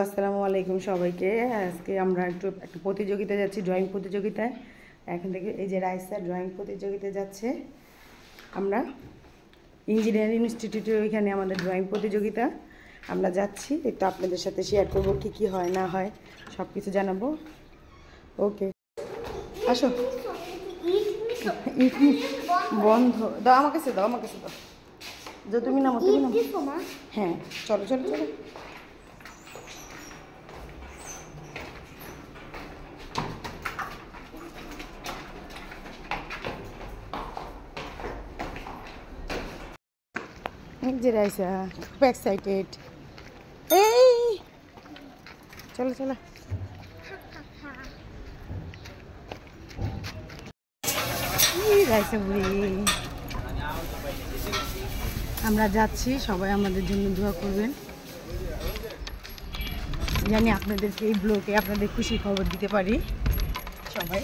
আসসালামু আলাইকুম সবাইকে। আজকে আমরা একটা প্রতিযোগিতা যাচ্ছি, ড্রয়িং প্রতিযোগিতায়। এখান থেকে এই যে রাইসা ড্রয়িং প্রতিযোগিতায় যাচ্ছে। আমরা ইঞ্জিনিয়ারিং ইনস্টিটিউটের ওইখানে আমাদের ড্রয়িং প্রতিযোগিতা, আমরা যাচ্ছি। একটু আপনাদের সাথে শেয়ার করবো কী কী হয় না হয়, সব কিছু জানাবো। ওকে, আসো। ইট বন্ধ দাও, আমার কাছে দাও, আমার কাছে দাও। যে তুমি নামো, তুমি নামো। হ্যাঁ, চলো চলো চলো। যে রাইসা খুব এক্সাইটেড। এই চলো চলো। রাইসা বুড়ি, আমরা যাচ্ছি, সবাই আমাদের জন্য দোয়া করবেন। জানি আপনাদেরকে এই ব্লগে আপনাদের খুশি খবর দিতে পারি। সবাই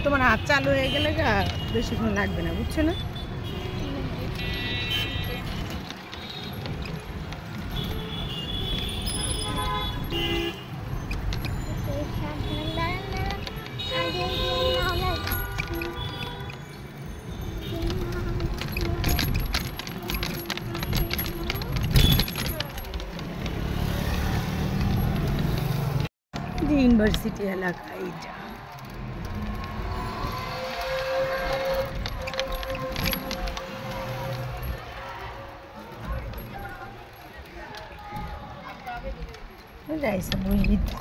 তোমার হাত চালু হয়ে গেলে বেশিক্ষণ লাগবে না, বুঝছো না? ইউনিভার্সিটি এলাকা এইটা। রাইসা বুঝিটা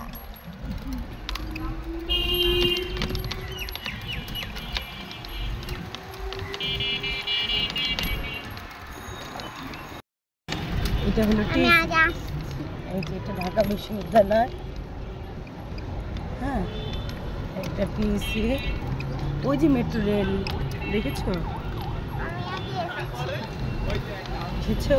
এটা হলো এই যে এটা ঢাকা বিশ্ববিদ্যালয়। হ্যাঁ, একটা পিএসসি, ওই যে মেট্রো রেল দেখেছো? দেখেছো?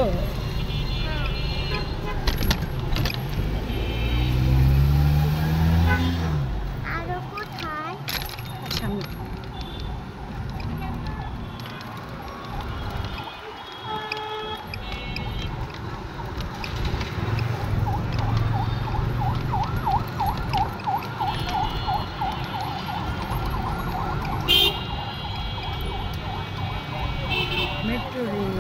Metro rail.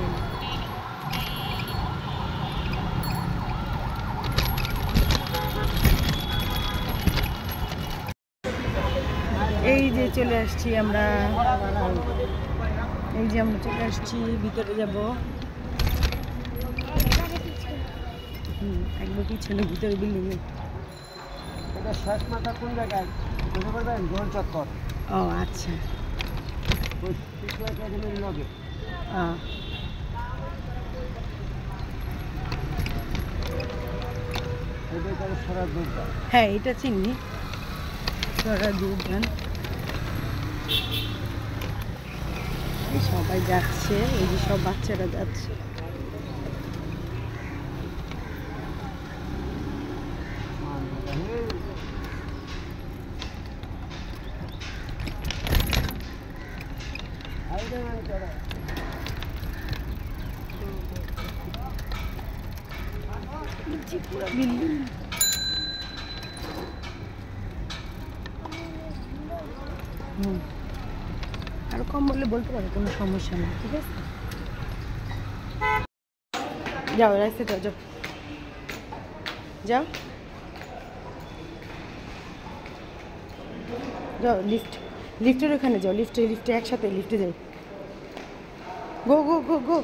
এই যে চলে আসছি আমরা, এই যে আমরা চলে আসছি, ভিতরে যাব। একবার পিছনে ভিতরে বিল্ডিং। এটা শেষ মাথা কোন জায়গায় মনে করবেন? গোল চত্বর। ও আচ্ছা, হ্যাঁ এটা চিনি, স্বরাজ উদ্যান। সবাই যাচ্ছে, এই যে সব বাচ্চারা যাচ্ছে। আরো কম বললে বলতে পারো, কোনো সমস্যা নেই, ঠিক আছে? যাও রাস্তা যাও, যাও যাও। লিফটের ওখানে যাও, লিফটে একসাথে লিফটে যাই। গো গো গো গো।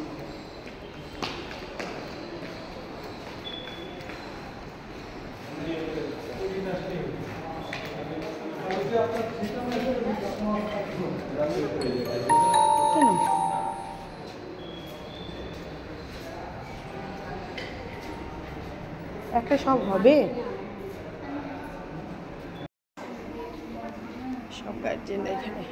কেন একটা সব হবে? সব গার্জেন এখানে।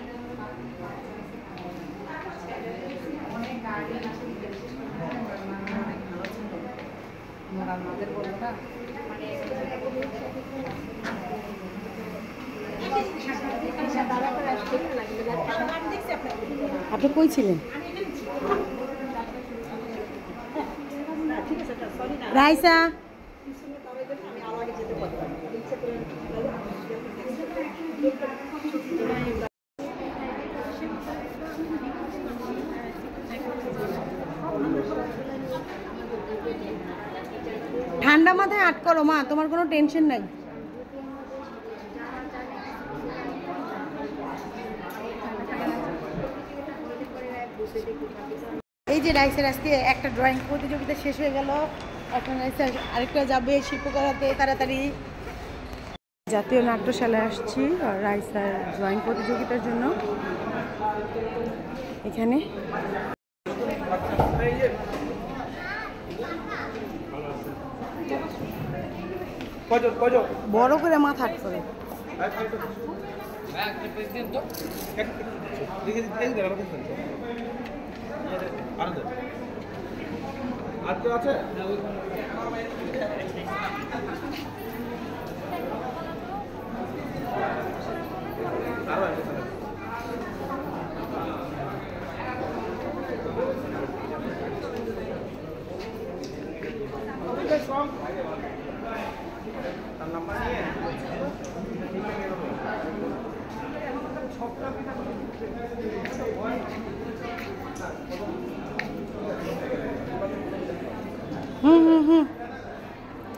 আপনি কই ছিলেন? রাইসা ঠান্ডা মাথায় আট করো মা, তোমার কোনো টেনশন নাই। এই যে রাইসের আজকে একটা ড্রয়িং প্রতিযোগিতা শেষ হয়ে গেল, এখন রাইসের আরেকটা যাবে শিল্পকলাতে তাড়াতাড়ি। জাতীয় নাট্যশালায় আসছি রাইসার ড্রয়িং প্রতিযোগিতার জন্য। এখানে বড় করে মাথা আট করে। আছে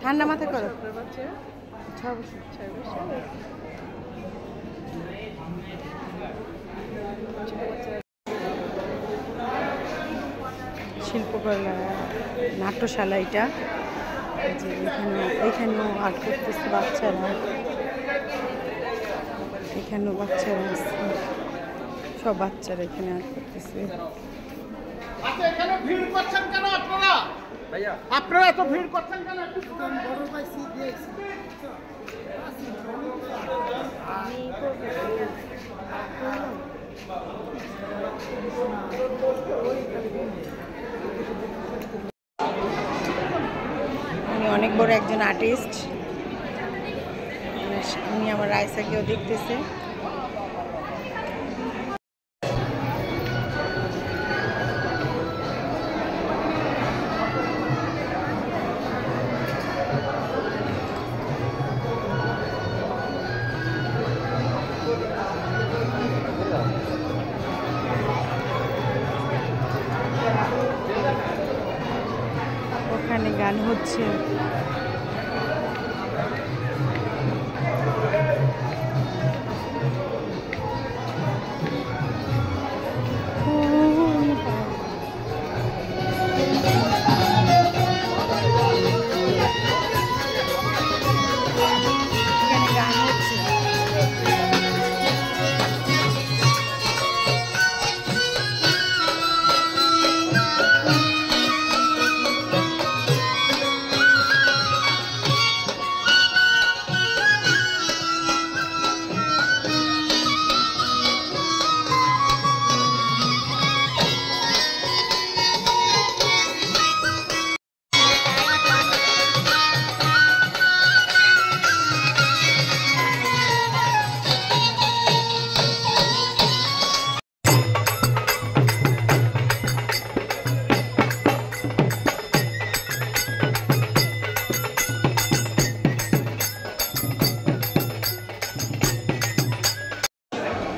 ঠান্ডা মাথায় করো। শিল্পকলা নাট্যশালা এটা, যে এখানেও আর্ট করতেছে বাচ্চারা, এখানেও বাচ্চারা আছে, সব বাচ্চারা এখানে আর্ট করতেছে। আচ্ছা, এখানে ভিড় করছেন কেন আপনারা? ভাইয়া আপনারা এত ভিড় করছেন কেন? বড় ভাই সিট দিয়েছে। উনি অনেক বড় একজন আর্টিস্ট, উনি আমার রাইসাকেও দেখতেছে। ওখানে গান হচ্ছে। এখানে গান হচ্ছে।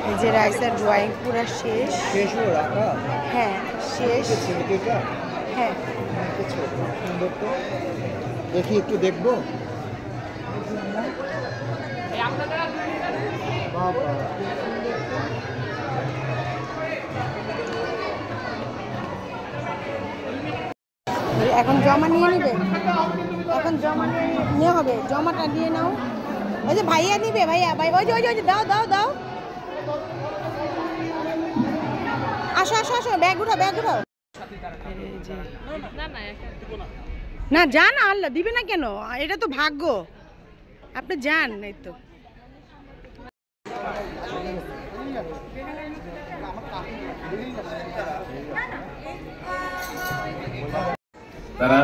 এই যে রাইসার ড্রয়িং পুরো শেষ। শেষ হলো রাখা? হ্যাঁ শেষ। হ্যাঁ সুন্দর তো, দেখি একটু দেখবো। বাবা এখন জমা নিয়ে নিবে, এখন জমা নিয়ে হবে, জমাটা নিয়ে নাও। ওই যে ভাইয়া নিবে, ভাইয়া ভাই ওই যে ওই যে দাও দাও দাও, আসো আসো আসো, ব্যাগ উঠাও ব্যাগ উঠাও। না যান, আল্লাহ দিবে না কেন, এটা তো ভাগ্য, আপনি যান। এই তো তারা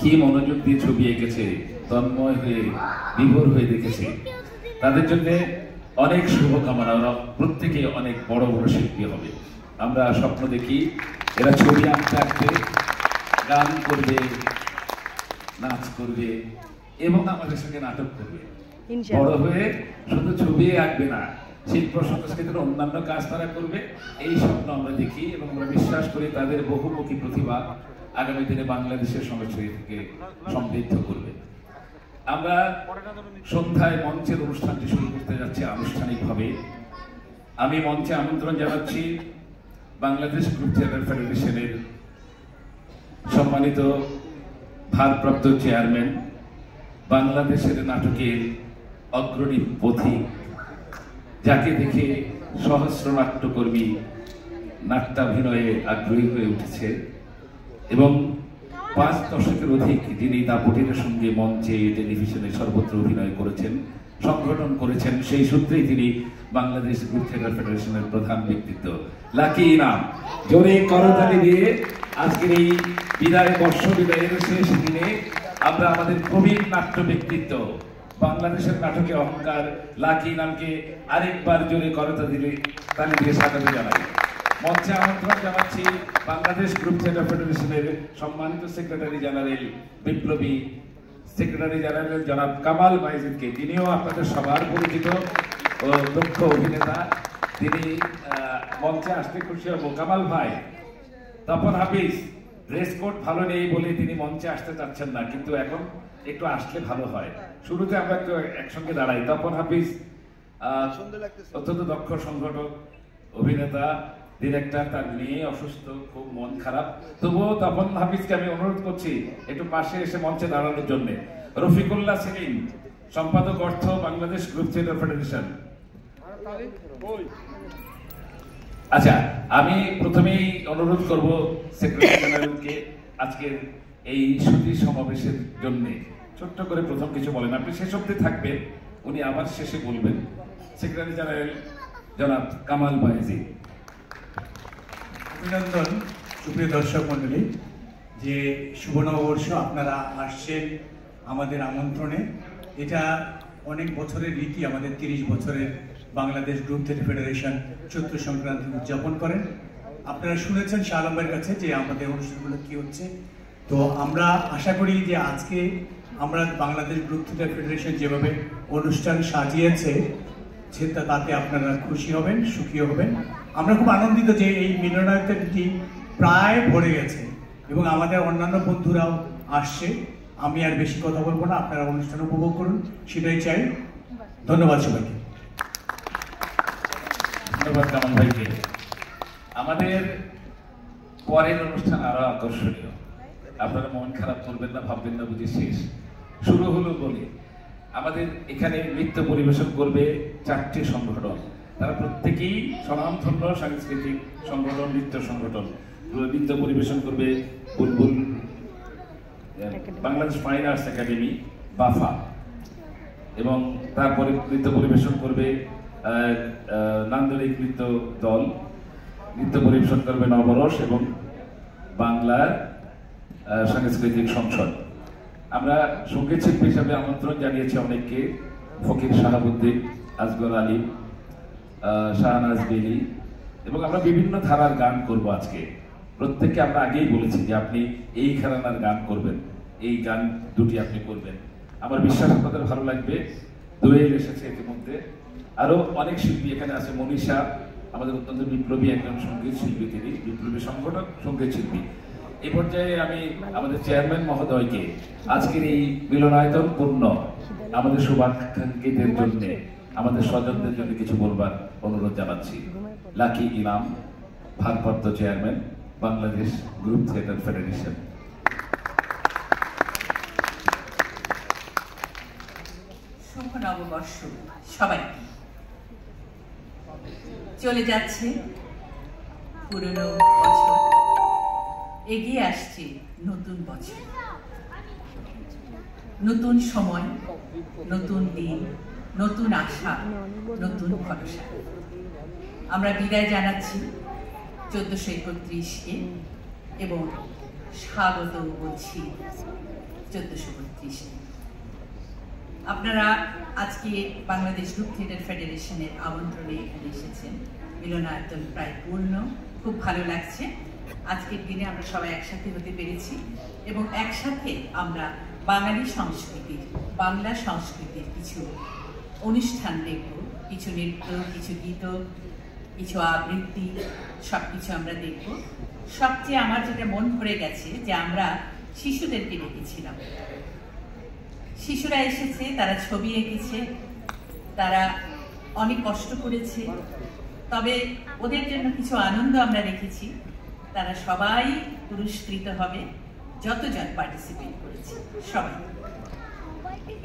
কি মনোযোগ দিয়ে ছবি এঁকেছে, তন্ময় হয়ে বিভোর হয়ে দেখেছে। তাদের জন্য অনেক শুভকামনা। ওরা প্রত্যেকে অনেক বড় বড় শিল্পী হবে। আমরা স্বপ্ন দেখি এরা ছবি আঁকতে আঁকতে গান করবে, নাচ করবে এবং আমাদের সঙ্গে নাটক করবে। বড় হয়ে শুধু ছবি আঁকবে না, শিল্প সংস্কৃতির অন্যান্য কাজ তারা করবে। এই স্বপ্ন আমরা দেখি এবং আমরা বিশ্বাস করি তাদের বহুমুখী প্রতিভা আগামী দিনে বাংলাদেশের সংস্কৃতিকে সমৃদ্ধ করবে। আমরা সন্ধ্যায় মঞ্চের অনুষ্ঠানটি শুরু করতে যাচ্ছি আনুষ্ঠানিকভাবে। আমি মঞ্চে আমন্ত্রণ জানাচ্ছি বাংলাদেশ গ্রুপ থিয়েটার ফেডারেশনের সম্মানিত ভারপ্রাপ্ত চেয়ারম্যান, বাংলাদেশের নাটকের অগ্রণী পথিক, যাকে দেখে সহস্র নাট্যকর্মী নাট্যাভিনয়ে আগ্রহী হয়ে উঠেছে এবং 5 দশকের অধিক যিনি দাপটের সঙ্গে মঞ্চে, টেলিভিশনে সর্বত্র অভিনয় করেছেন, সংগঠন করেছেন। সেই সূত্রেই তিনি বাংলাদেশ গ্রুপ থিয়েটার ফেডারেশনের প্রধান ব্যক্তিত্ব। লাকি ইনাম। জোরে করতালি দিয়ে আজকের এই বর্ষ বিদায়ের শেষ দিনে আমরা আমাদের প্রবীণ নাট্য ব্যক্তিত্ব, বাংলাদেশের নাটকে অহংকার লাকি ইনামকে আরেকবার জোরে করতালি দিয়ে স্বাগত জানাই। মঞ্চে আমন্ত্রণ জানাচ্ছি বাংলাদেশ গ্রুপ থিয়েটার ফেডারেশনের সম্মানিত সেক্রেটারি জেনারেল, বিপ্লবী সেক্রেটারি জেনারেল জনাব কামাল বাইজিদকে। তিনিও আপনাদের সবার পরিচিত ও দক্ষ অভিনেতা। তিনি মঞ্চে আসতে খুশি হব। কামাল ভাই, তপন হাফিজ ড্রেস কোড ভালো নেই বলে তিনি মঞ্চে আসতে চাচ্ছেন না, কিন্তু এখন একটু আসলে ভালো হয়। শুরুতে আমরা একটু একসঙ্গে দাঁড়াই। তপন হাফিজ অত্যন্ত দক্ষ সংগঠক, অভিনেতা, ডিরেক্টর। তার মেয়ে অসুস্থ, খুব মন খারাপ। তবুও তপন হাফিজকে আমি অনুরোধ করছি একটু পাশে এসে মঞ্চে দাঁড়ানোর জন্য। রফিকুল্লাহ সেলিম, সম্পাদক অর্থ, বাংলাদেশ গ্রুপ থিয়েটার ফেডারেশন। আচ্ছা, আমি প্রথমেই অনুরোধ করব সেক্রেটারি জেনারেলকে আজকের এই সুধী সমাবেশের জন্য ছোট্ট করে প্রথম কিছু বলেন। আপনি শেষ অবধি থাকবেন, উনি আবার শেষে বলবেন। সেক্রেটারি জেনারেল জনাব কামাল বাইজি। অভিনন্দন সুপ্রিয় দর্শক মন্ডলী, যে শুভ নববর্ষ আপনারা আসছেন আমাদের আমন্ত্রণে। এটা অনেক বছরের রীতি, আমাদের 30 বছরের Bangladesh group theatre federation Chaitra Sankranti উদযাপন করেন। আপনারা শুনেছেন শাহ আলমের কাছে যে আমাদের অনুষ্ঠানগুলো কি হচ্ছে। তো আমরা আশা করি যে আজকে আমরা বাংলাদেশ গ্রুপ থিয়েটার ফেডারেশন যেভাবে অনুষ্ঠান সাজিয়েছে তাতে আপনারা খুশি হবেন, সুখী হবেন। আমরা খুব আনন্দিত যে এই মিলনায়তনটি প্রায় ভরে গেছে এবং আমাদের অন্যান্য বন্ধুরাও আসছে। আমি আর বেশি কথা বলবো না, আপনারা অনুষ্ঠান উপভোগ করুন, সেটাই চাই। ধন্যবাদ সবাইকে। ধন্যবাদ কামাল ভাইকে। আমাদের পরের অনুষ্ঠান আরো আকর্ষণীয়। আপনারা মন খারাপ করবেন না, ভাববেন না বুঝি শেষ। শুরু হলো বলে আমাদের এখানে নৃত্য পরিবেশন করবে 4টি সংগঠন। তারা প্রত্যেকেই স্বনামধন্য সাংস্কৃতিক সংগঠন, নৃত্য সংগঠন। নৃত্য পরিবেশন করবে বুলবুল বাংলাদেশ ফাইন আর্টস একাডেমি, বাফা, এবং তারপরে নৃত্য পরিবেশন করবে নান্দনিক নৃত্য দল। নৃত্য পরিবেশন করবে নবরস এবং বাংলার সাংস্কৃতিক সংসদ। আমরা সঙ্গীত শিল্পী হিসাবে আমন্ত্রণ জানিয়েছি অনেককে। ফকির শাহাবুদ্দিন, আসগর আলী, শাহনাজ বেলি, এবং আমরা বিভিন্ন ধারার গান করব আজকে। প্রত্যেককে আমরা আগেই বলেছি যে আপনি এই ঘরানার গান করবেন, এই গান দুটি আপনি করবেন। আমার বিশ্বাস আপনাদের ভালো লাগবে। দোয়েল এসেছে ইতিমধ্যে, আরো অনেক শিল্পী এখানে আছে। মনীষা আমাদের অত্যন্ত বিপ্লবী একজন সঙ্গীত শিল্পী, তিনি বিপ্লবী সংগঠক, সঙ্গীত শিল্পী। এই পর্যায়ে আমি আমাদের চেয়ারম্যান মহোদয়কে আজকের এই মিলনায়তন পূর্ণ আমাদের শুভাকাঙ্ক্ষীদের জন্য, আমাদের স্বজনদের জন্য কিছু বলবার অনুরোধ জানাচ্ছি। লাকি ইনাম, ভারপ্রাপ্ত chairman, Bangladesh group theatre federation. শুভ নববর্ষ সবাই। চলে যাচ্ছে পুরনো বছর, এগিয়ে আসছে নতুন বছর, নতুন সময়, নতুন দিন, নতুন আশা, নতুন ভরসা। আমরা বিদায় জানাচ্ছি 1431-কে এবং স্বাগত বলছি 1432-কে। আপনারা আজকে বাংলাদেশ গ্রুপ থিয়েটার ফেডারেশনের আমন্ত্রণে এখানে এসেছেন। মিলনায়তন প্রায় পূর্ণ, খুব ভালো লাগছে। আজকের দিনে আমরা সবাই একসাথে হতে পেরেছি এবং একসাথে আমরা বাঙালি সংস্কৃতির, বাংলা সংস্কৃতির কিছু অনুষ্ঠান দেখব, কিছু নৃত্য, কিছু গীত, কিছু আবৃত্তি, সব কিছু আমরা দেখব। সবচেয়ে আমার যেটা মন ভরে গেছে যে আমরা শিশুদেরকে ডেকেছিলাম। শিশুরা এসেছে, তারা ছবি এঁকেছে, তারা অনেক কষ্ট করেছে, তবে ওদের জন্য কিছু আনন্দ আমরা রেখেছি। তারা সবাই পুরস্কৃত হবে, যতজন পার্টিসিপেট করেছে সবাই।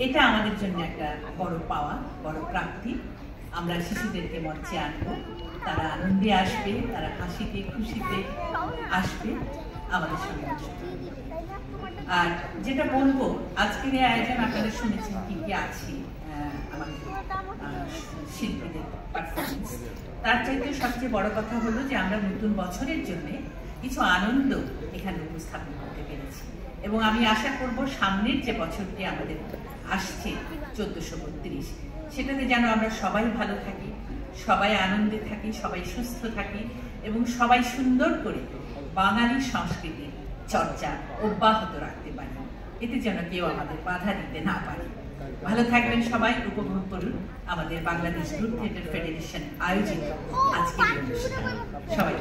এটা আমাদের জন্য একটা বড় পাওয়া, বড় প্রাপ্তি। আমরা শিশুদেরকে মঞ্চে আনবো, তারা আনন্দে আসবে, তারা হাসিতে খুশিতে আসবে আমাদের সঙ্গে। আর যেটা বলবো, আজকের এই আয়োজন আপনারা শুনেছেন কি কি আছে আমাদের শিল্পীদের পারফরমেন্স। তার চাইতে সবচেয়ে বড় কথা হলো যে আমরা নতুন বছরের জন্য কিছু আনন্দ এখানে উপস্থাপন করতে পেরেছি এবং আমি আশা করব সামনের যে বছরটি আমাদের আসছে 1432, সেটাতে যেন আমরা সবাই ভালো থাকি, সবাই আনন্দে থাকি, সবাই সুস্থ থাকি এবং সবাই সুন্দর করে বাঙালি সংস্কৃতির চর্চা অব্যাহত রাখতে পারি। এতে যেন কেউ আমাদের বাধা দিতে না পারে। ভালো থাকবেন সবাই, উপভোগ করুন আমাদের বাংলাদেশ গ্রুপ থিয়েটার ফেডারেশন আয়োজিত আজকের অনুষ্ঠান। সবাই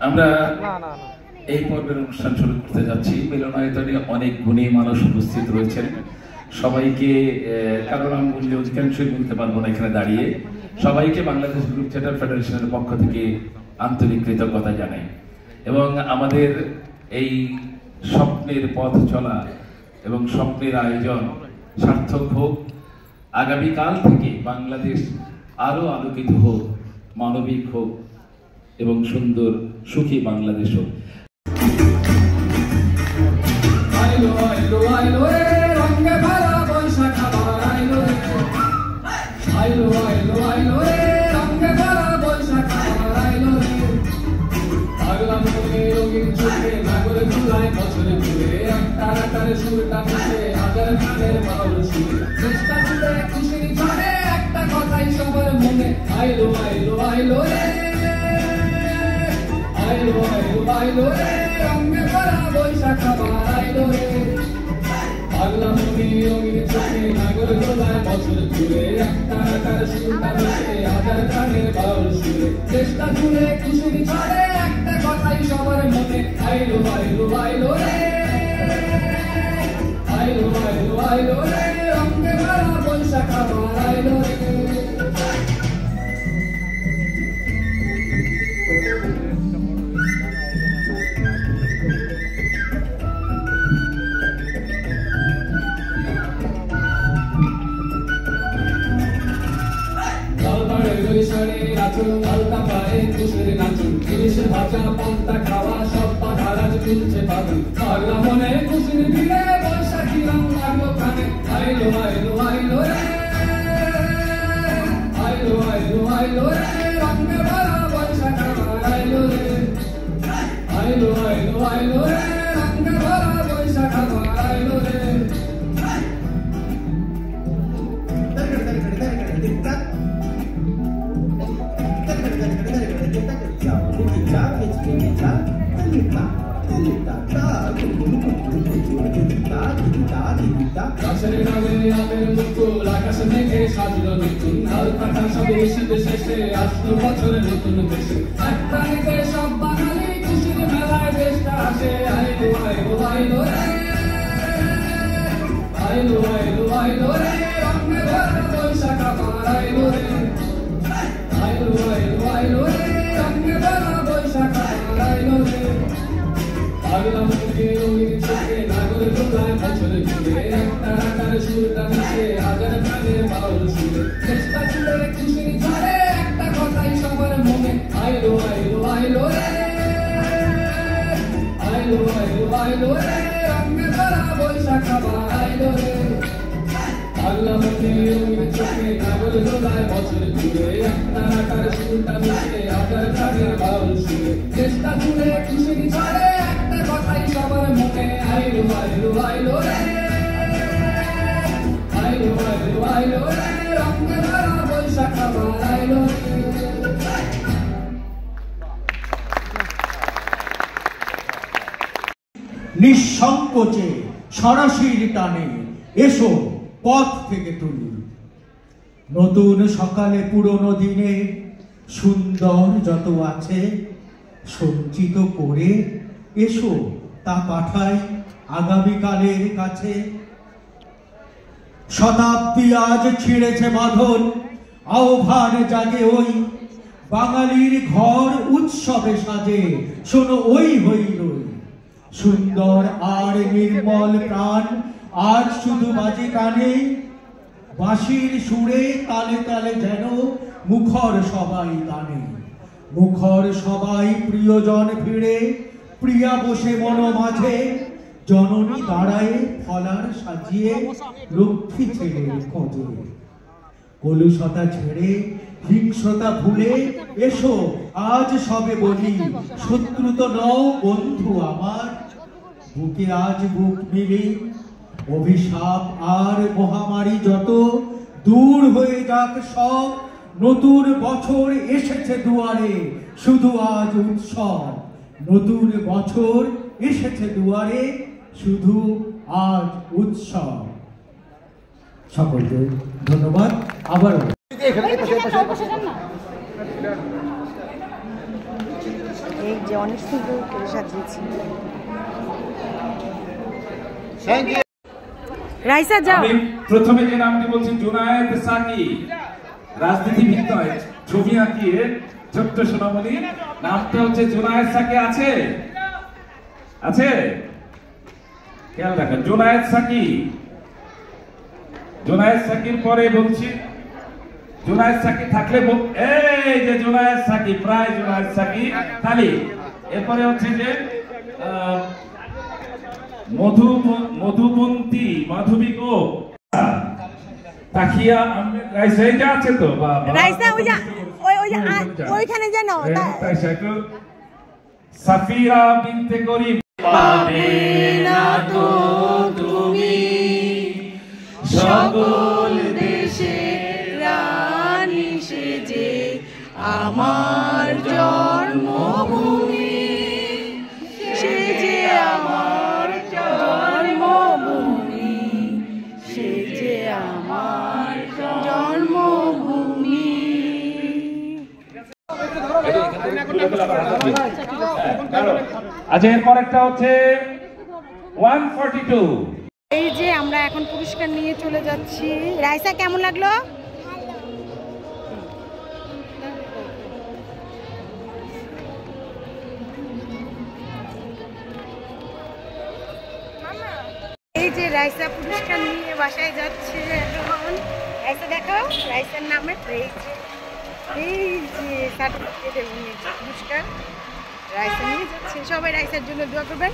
আমরা এই পর্বের অনুষ্ঠান শুরু করতে যাচ্ছি। মিলনায়তনে অনেক গুণী মানুষ উপস্থিত রয়েছেন। সবাইকে কারণ আমি বললে অধিকাংশই বলতে পারবো না এখানে দাঁড়িয়ে। সবাইকে বাংলাদেশ গ্রুপ থিয়েটার ফেডারেশনের পক্ষ থেকে আন্তরিক কৃতজ্ঞতা জানাই এবং আমাদের এই স্বপ্নের পথ চলা এবং স্বপ্নের আয়োজন সার্থক হোক। আগামীকাল থেকে বাংলাদেশ আরো আলোকিত হোক, মানবিক হোক এবং সুন্দর সুখী বাংলাদেশ হোক। একটা কথাই সবার মনে আইলো আইলো আইলো রে, আইলো আইলো আইলো রে, রঙে ভরা বৈশাখ আবার আইলো রে। পাগলা মনে রঙিন চোখে নাগর দোলায় বছর জুড়ে একটা আকার সুরটা বসে হাজার প্রাণের বাউল সুরে। চেষ্টা জুড়ে খুশির ছড়ে একটা কথাই সবার মনে আইলো আইলো আইলো রে, আইলো আইলো আইলো রে, রঙে ভরা বৈশাখ আবার আইলো রে। আলতা পায়ে খুশির নাচুন, ইলিশের ভাজা পান্তা খাওয়া সব পাখারাজ তুলছে পাগল। পাগলা মনে খুশির ভিড়ে বৈশাখী রং লাগলো প্রাণে আইলো আইলো আইলো রে, আইলো আইলো আইলো রে, রঙে ভরা বৈশাখ আবার আইলো রে, আইলো আইলো আইলো রে, রঙে ভরা বৈশাখ আবার আইলো রে। গাছের ডালে আমের মুকুল, আকাশে মেঘে সাজলো নতুন, হাল কাটা সব এসে শেষে আসলো বছরের নতুন দেশে। একটা নিতে সব বাঙালি খুশির মেলায় দেশটা আসে আইলো আইলো আইলো রে, আইলো আইলো আইলো রে, রঙে ভরা বৈশাখ আবার আইলো রে, আইলো আইলো আইলো রে, রঙে ভরা বৈশাখ আবার আইলো রে। পাগলা মুখে রঙিন চোখে নাগর দোলায় বছর জুড়ে একটা আকার সুরটা মিশে হাজার প্রাণের বাউল সুরে। চেষ্টা জুড়ে খুশির ঝড়ে একটা কথাই সবার মনে আইলো আইলো আইলো রে, আইলো আইলো আইলো রে, রঙে ভরা বৈশাখ আবার আইলো রে। পাগলা মুখে রঙিন চোখে ঘিরে একটা আকার সুরটা মিশে আকার কাজে বাউল সুরে চেষ্টা জুড়ে খুশির ঝড়ে একটা কথাই সবার মুখে আইলো আইলো আইলো রে আইলো আইলো আইলো রে রঙে ভরা বৈশাখ আবার আইলো রে। নিঃসংকোচে সরাসরি টানে এসো পথ থেকে তুলি নতুন সকালে পুরনো দিনে সুন্দর যত আছে সঞ্চিত করে এসো তা পাঠাই আগামীকালের কাছে। শতাব্দী আজ ছিঁড়েছে বাঁধন আহ্বান জাগে ওই বাঙালির ঘর উৎসবে সাজে শোনো ওই হইল সুন্দর আর নির্মল প্রাণ আজ শুধু বাজে কানে বাঁশির সুরে তালে তালে যেন মুখর সবাই গানে মুখর সবাই প্রিয়জন ফিরে প্রিয়া বসে মন মাঝে জননী দাঁড়ায় ফলার সাজিয়ে লক্ষ্মী ছেলের খোঁজে কলুষতা ছেড়ে হিংসতা ভুলে এসো আজ সবে বলি শত্রু তো নও বন্ধু আমার বুকে আজ বুক মিলি অভিশাপ আর মহামারী যত দূর হয়ে যাক সব নতুন বছর এসেছে দুয়ারে শুধু আজ উৎসব নতুন বছর এসেছে দুয়ারে শুধু আজ উৎসব। সকলকে ধন্যবাদ আবারও। এই যে অনেক সুন্দর করে সাজিয়েছি। রাইসা যাও। আমি প্রথমে যে নামটি বলছি জুনায়েদ সাকি রাজনীতিবিদ নয় ছবি আঁকিয়ে ছোট্ট সোনামণি নামটা হচ্ছে জুনায়েদ সাকি আছে আছে খেয়াল রাখেন জুনায়েদ সাকি জুনায়েদ সাকির পরে বলছি জুনায়েদ সাকি থাকলে এই যে জুনায়েদ সাকি প্রায় জুনায়েদ সাকি তালি এরপরে হচ্ছে যে মধুবন্তী মাধবী গো তাকিয়া আহমেদ রাইসা এটা আছে তো রাইসা ওই ওইখানে জানো সাফিয়া বিনতে করিম পাবে না তো তুমি সকল দেশের রানী সেজে আমার জন্মভূমি সেজে আমার জন্মভূমি সেজে আমার জন্মভূমি। আচ্ছা এরপর একটা হচ্ছে 142। এই যে আমরা এখন পুরস্কার নিয়ে চলে যাচ্ছি। রাইসা কেমন লাগলো? এই যে রাইসা পুরস্কার নিয়ে বাসায় যাচ্ছে এখন। রাইসা দেখো রাইসার নামে এই যে সার্টিফিকেট এবং পুরস্কার রাইসা নিয়ে যাচ্ছে। সবাই রাইসার জন্য দোয়া করবেন।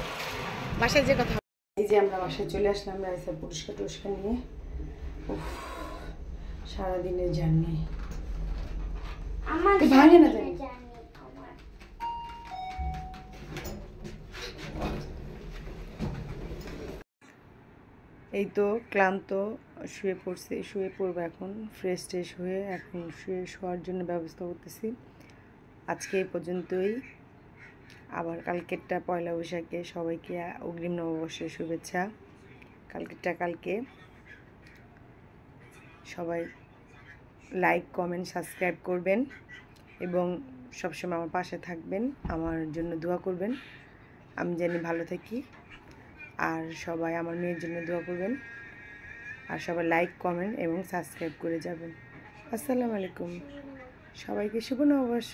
বাসায় যে কথা এই যে আমরা বাসায় চলে আসলাম রাইসার পুরস্কার নিয়ে। সারাদিনের জার্নি ভাঙে না জানি। এই তো ক্লান্ত শুয়ে পড়বো এখন। ফ্রেশ ট্রেশ হয়ে এখন শোয়ার জন্য ব্যবস্থা করতেছি। আজকে এই পর্যন্তই। আবার কালকেরটা পয়লা বৈশাখে সবাইকে অগ্রিম নববর্ষের শুভেচ্ছা। কালকে সবাই লাইক কমেন্ট সাবস্ক্রাইব করবেন এবং সবসময় আমার পাশে থাকবেন, আমার জন্য দোয়া করবেন। আমি জানি ভালো থাকি। আর সবাই আমার মেয়ের জন্য দোয়া করবেন। আর সবাই লাইক কমেন্ট এবং সাবস্ক্রাইব করে যাবেন। আসসালামু আলাইকুম। সবাইকে শুভ নববর্ষ।